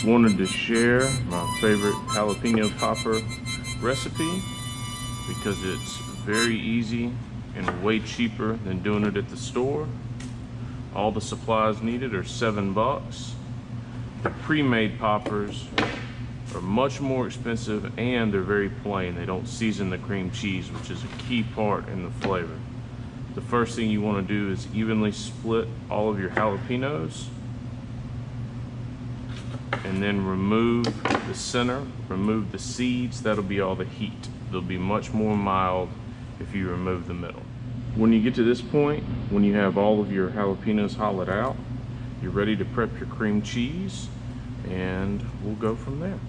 wanted to share my favorite jalapeno popper recipe because it's very easy and way cheaper than doing it at the store. All the supplies needed are $7. The pre-made poppers are much more expensive and they're very plain. They don't season the cream cheese, which is a key part in the flavor. The first thing you want to do is evenly split all of your jalapenos and then remove the center, remove the seeds. That'll be all the heat. They'll be much more mild if you remove the middle. When you get to this point, when you have all of your jalapenos hollowed out, you're ready to prep your cream cheese, and we'll go from there.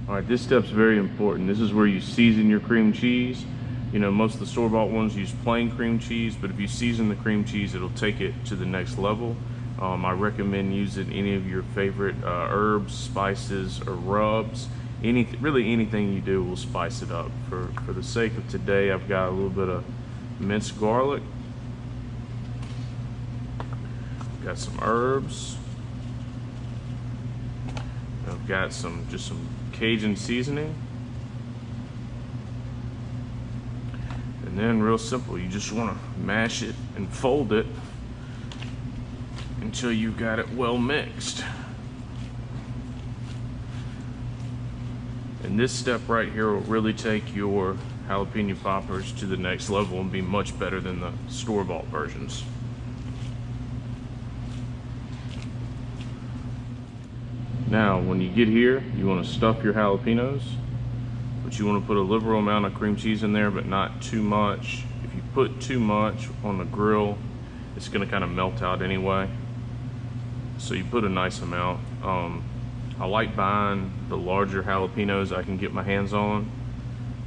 All right, this step's very important. This is where you season your cream cheese. You know, most of the store-bought ones use plain cream cheese, but if you season the cream cheese, it'll take it to the next level. I recommend using any of your favorite herbs, spices, or rubs. Really anything you do will spice it up. For the sake of today, I've got a little bit of minced garlic. Got some herbs. I've got just some Cajun seasoning. And then real simple, you just want to mash it and fold it until you've got it well mixed. And this step right here will really take your jalapeno poppers to the next level and be much better than the store-bought versions. Now, when you get here, you want to stuff your jalapenos, but you want to put a liberal amount of cream cheese in there, but not too much. If you put too much on the grill, it's going to kind of melt out anyway. So you put a nice amount. I like buying the larger jalapenos I can get my hands on,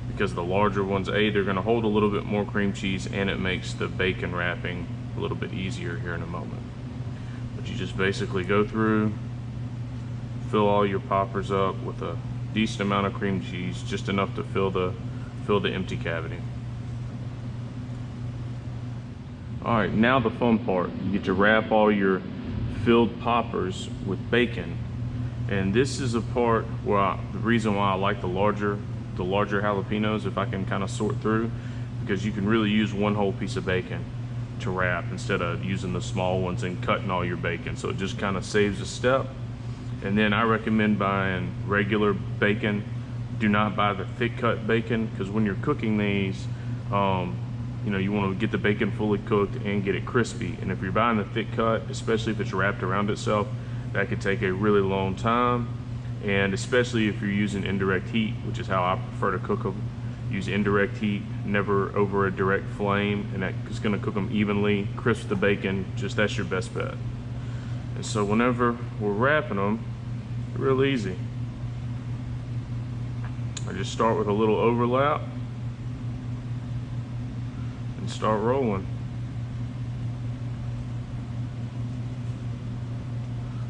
because the larger ones, they're going to hold a little bit more cream cheese, and it makes the bacon wrapping a little bit easier here in a moment. But you just basically go through, fill all your poppers up with a decent amount of cream cheese, just enough to fill the empty cavity. All right, now the fun part. You get to wrap all your filled poppers with bacon. And this is a part where the reason why I like the larger jalapenos, if I can kind of sort through, because you can really use one whole piece of bacon to wrap instead of using the small ones and cutting all your bacon. So it just kind of saves a step. And then I recommend buying regular bacon. Do not buy the thick cut bacon, because when you're cooking these, you know, you want to get the bacon fully cooked and get it crispy. And if you're buying the thick cut, especially if it's wrapped around itself, that could take a really long time. And especially if you're using indirect heat, which is how I prefer to cook them. Use indirect heat, never over a direct flame, and that is going to cook them evenly, crisp the bacon. That's your best bet. And so whenever we're wrapping them, real easy. I just start with a little overlap and start rolling.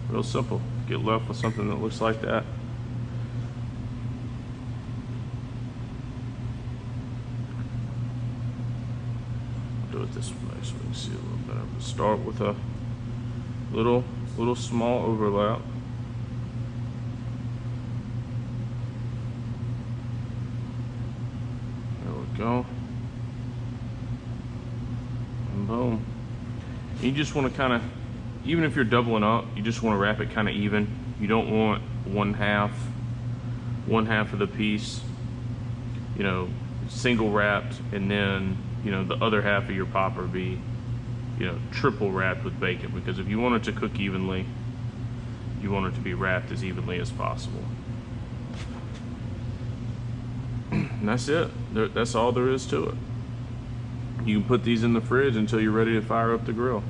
Real simple. Get left with something that looks like that. I'll do it this way so we can see a little better. We'll start with a little small overlap. There we go. And boom. You just want to kind of, even if you're doubling up, you just want to wrap it kind of even. You don't want one half of the piece, you know, single wrapped, and then, you know, the other half of your popper be, you know, triple wrapped with bacon. Because if you want it to cook evenly, you want it to be wrapped as evenly as possible. And that's it. That's all there is to it. You can put these in the fridge until you're ready to fire up the grill.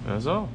That's all.